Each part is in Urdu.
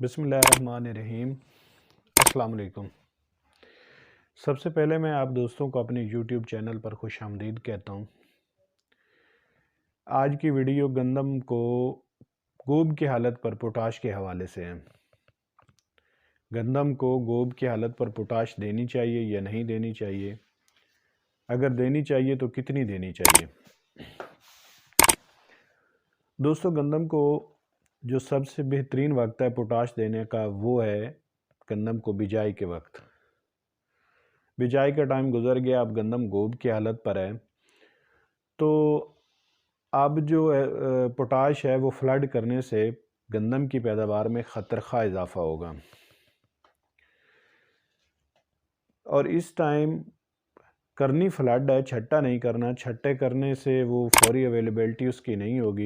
بسم اللہ الرحمن الرحیم۔ السلام علیکم۔ سب سے پہلے میں آپ دوستوں کو اپنے یوٹیوب چینل پر خوش آمدید کہتا ہوں۔ آج کی ویڈیو گندم کو گوب کی حالت پر پوٹاش کے حوالے سے ہے۔ گندم کو گوب کی حالت پر پوٹاش دینی چاہیے یا نہیں دینی چاہیے؟ اگر دینی چاہیے تو کتنی دینی چاہیے؟ دوستو، گندم کو جو سب سے بہترین وقت ہے پوٹاش دینے کا وہ ہے گندم کو بجائی کے وقت۔ بجائی کا ٹائم گزر گیا، اب گندم گوب کی حالت پر ہے، تو اب جو پوٹاش ہے وہ فلڈ کرنے سے گندم کی پیداوار میں خطرخواہ اضافہ ہوگا، اور اس ٹائم کرنی فلڈ ہے، چھٹا نہیں کرنا۔ چھٹے کرنے سے وہ فوری اویلیبلٹی اس کی نہیں ہوگی،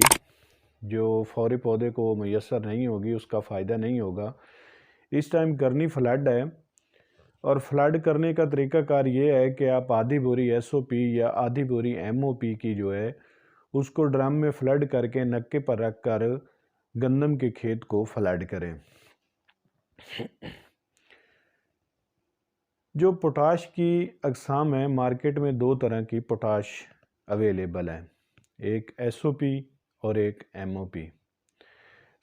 جو فوری پودے کو میسر نہیں ہوگی، اس کا فائدہ نہیں ہوگا۔ اس ٹائم کرنی فلڈ ہے، اور فلڈ کرنے کا طریقہ کار یہ ہے کہ آپ آدھی بوری ایس او پی یا آدھی بوری ایم او پی کی جو ہے اس کو ڈرم میں فلڈ کر کے نکے پر رکھ کر گندم کے کھیت کو فلڈ کریں۔ جو پوٹاش کی اقسام ہیں، مارکیٹ میں دو طرح کی پوٹاش اویلیبل ہے، ایک ایس او پی اور ایک ایم او پی۔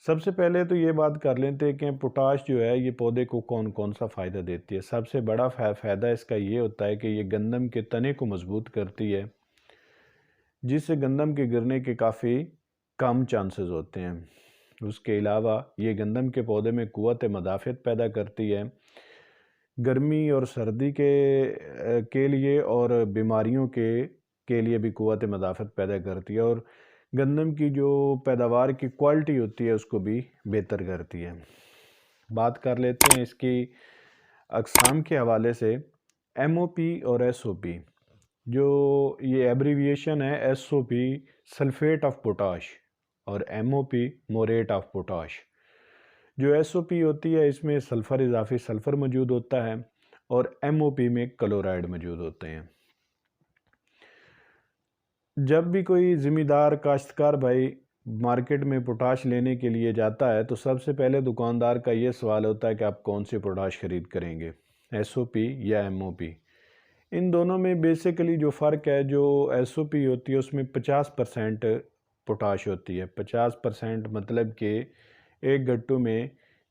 سب سے پہلے تو یہ بات کر لیتے ہیں کہ پوٹاش جو ہے یہ پودے کو کون کون سا فائدہ دیتی ہے۔ سب سے بڑا فائدہ اس کا یہ ہوتا ہے کہ یہ گندم کے تنے کو مضبوط کرتی ہے، جس سے گندم کے گرنے کے کافی کم چانسز ہوتے ہیں۔ اس کے علاوہ یہ گندم کے پودے میں قوت مدافعت پیدا کرتی ہے، گرمی اور سردی کے لیے اور بیماریوں کے لیے بھی قوت مدافعت پیدا کرتی ہے، اور گندم کی جو پیداوار کی کوالٹی ہوتی ہے اس کو بھی بہتر کرتی ہے۔ بات کر لیتے ہیں اس کی اقسام کے حوالے سے۔ ایم او پی اور ایس او پی، جو یہ ایبریویشن ہے، S O P sulphate of potash اور M O P موریٹ of potash. جو ایس او پی ہوتی ہے اس میں سلفر اضافی سلفر موجود ہوتا ہے، اور ایم او پی میں کلورائڈ موجود ہوتے ہیں۔ جب بھی کوئی ذمہ دار کاشتکار بھائی مارکیٹ میں پوٹاش لینے کے لیے جاتا ہے تو سب سے پہلے دکاندار کا یہ سوال ہوتا ہے کہ آپ کون سی پوٹاش خرید کریں گے، ایس او پی یا ایم او پی۔ ان دونوں میں بیسیکلی جو فرق ہے، جو ایس او پی ہوتی ہے اس میں 50% پوٹاش ہوتی ہے۔ 50% مطلب کہ ایک گٹو میں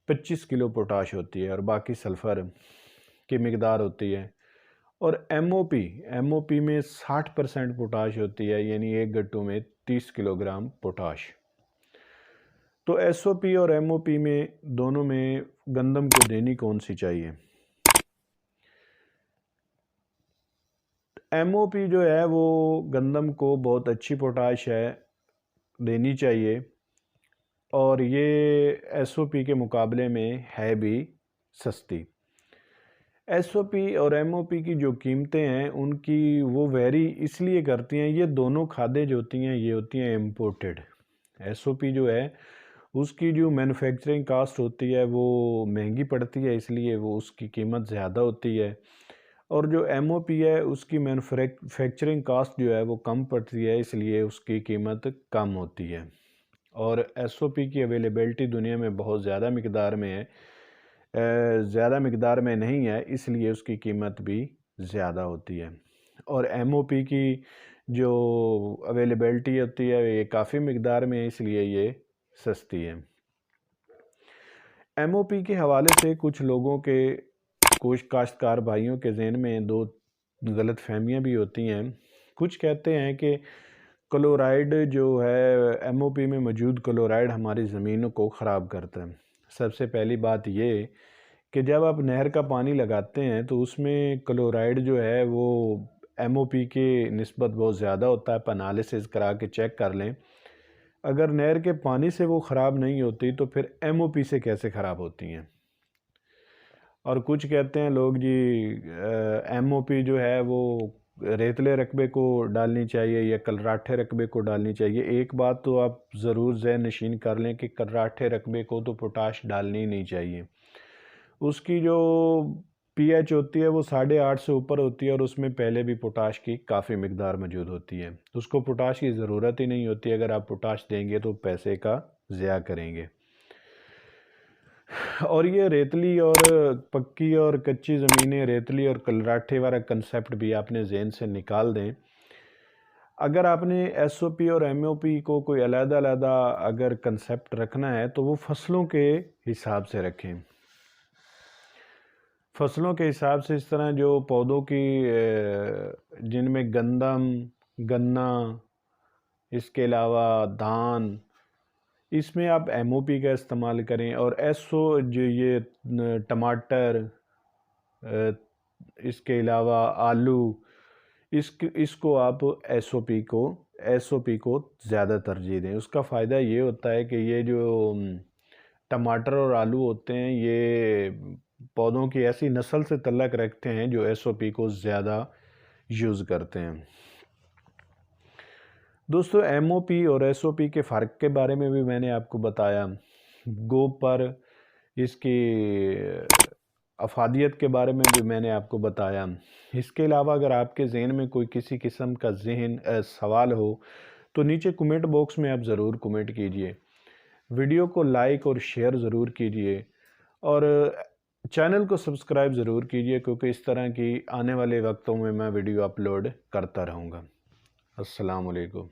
25 کلو پوٹاش ہوتی ہے، اور باقی سلفر کی مقدار ہوتی ہے۔ اور ایم او پی میں 60% پوٹاش ہوتی ہے، یعنی ایک گٹو میں 30 کلو گرام پوٹاش۔ تو ایس او پی اور ایم او پی میں دونوں میں گندم کو دینی کون سی چاہیے؟ ایم او پی جو ہے وہ گندم کو بہت اچھی پوٹاش ہے، دینی چاہیے، اور یہ ایس او پی کے مقابلے میں ہے بھی سستی۔ ایس او پی اور ایم او پی کی جو قیمتیں ہیں ان کی وہ ویری اس لیے کرتی ہیں، یہ دونوں کھادیں جو ہوتی ہیں یہ ہوتی ہیں امپورٹڈ۔ ایس او پی جو ہے اس کی جو مینوفیکچرنگ کاسٹ ہوتی ہے وہ مہنگی پڑتی ہے، اس لیے وہ اس کی قیمت زیادہ ہوتی ہے، اور جو ایم او پی ہے اس کی مینوفیکچرنگ کاسٹ جو ہے وہ کم پڑتی ہے، اس لیے اس کی قیمت کم ہوتی ہے۔ اور ایس او پی کی اویلیبلٹی دنیا میں بہت زیادہ مقدار میں ہے، زیادہ مقدار میں نہیں ہے، اس لیے اس کی قیمت بھی زیادہ ہوتی ہے۔ اور ایم او پی کی جو اویلیبلٹی ہوتی ہے یہ کافی مقدار میں ہے، اس لیے یہ سستی ہے۔ ایم او پی کے حوالے سے کچھ لوگوں کے، کچھ کاشتکار بھائیوں کے ذہن میں دو غلط فہمیاں بھی ہوتی ہیں۔ کچھ کہتے ہیں کہ کلورائڈ جو ہے ایم او پی میں موجود کلورائڈ ہماری زمینوں کو خراب کرتا ہے۔ سب سے پہلی بات یہ کہ جب آپ نہر کا پانی لگاتے ہیں تو اس میں کلورائڈ جو ہے وہ ایم او پی کے نسبت بہت زیادہ ہوتا ہے۔ آپ انالیسز کرا کے چیک کر لیں، اگر نہر کے پانی سے وہ خراب نہیں ہوتی تو پھر ایم او پی سے کیسے خراب ہوتی ہیں؟ اور کچھ کہتے ہیں لوگ جی ایم او پی جو ہے وہ ریتلے رقبے کو ڈالنی چاہیے یا کلراٹھے رقبے کو ڈالنی چاہیے۔ ایک بات تو آپ ضرور ذہن نشین کر لیں کہ کلراٹھے رقبے کو تو پوٹاش ڈالنی نہیں چاہیے۔ اس کی جو پی ایچ ہوتی ہے وہ 8.5 سے اوپر ہوتی ہے، اور اس میں پہلے بھی پوٹاش کی کافی مقدار موجود ہوتی ہے، اس کو پوٹاش کی ضرورت ہی نہیں ہوتی۔ اگر آپ پوٹاش دیں گے تو پیسے کا ضیاع کریں گے۔ اور یہ ریتلی اور پکی اور کچی زمینیں، ریتلی اور کلراٹھے والا کنسیپٹ بھی آپ نے ذہن سے نکال دیں۔ اگر آپ نے ایس او پی اور ایم او پی کو کوئی علیحدہ علیحدہ اگر کنسیپٹ رکھنا ہے تو وہ فصلوں کے حساب سے رکھیں۔ فصلوں کے حساب سے اس طرح جو پودوں کی جن میں گندم، گنا، اس کے علاوہ دھان، اس میں آپ ایم او پی کا استعمال کریں، اور ایس او جو یہ ٹماٹر، اس کے علاوہ آلو، اس کو آپ ایس او پی کو زیادہ ترجیح دیں۔ اس کا فائدہ یہ ہوتا ہے کہ یہ جو ٹماٹر اور آلو ہوتے ہیں یہ پودوں کی ایسی نسل سے تعلق رکھتے ہیں جو ایس او پی کو زیادہ یوز کرتے ہیں۔ دوستو ایم او پی اور ایس او پی کے فرق کے بارے میں بھی میں نے آپ کو بتایا، گوب پر اس کی افادیت کے بارے میں بھی میں نے آپ کو بتایا۔ اس کے علاوہ اگر آپ کے ذہن میں کوئی کسی قسم کا سوال ہو تو نیچے کمنٹ باکس میں آپ ضرور کمنٹ کیجئے، ویڈیو کو لائک اور شیئر ضرور کیجئے، اور چینل کو سبسکرائب ضرور کیجئے، کیونکہ اس طرح کی آنے والے وقتوں میں ویڈیو اپلوڈ کرتا رہوں گا۔ السلام علیکم۔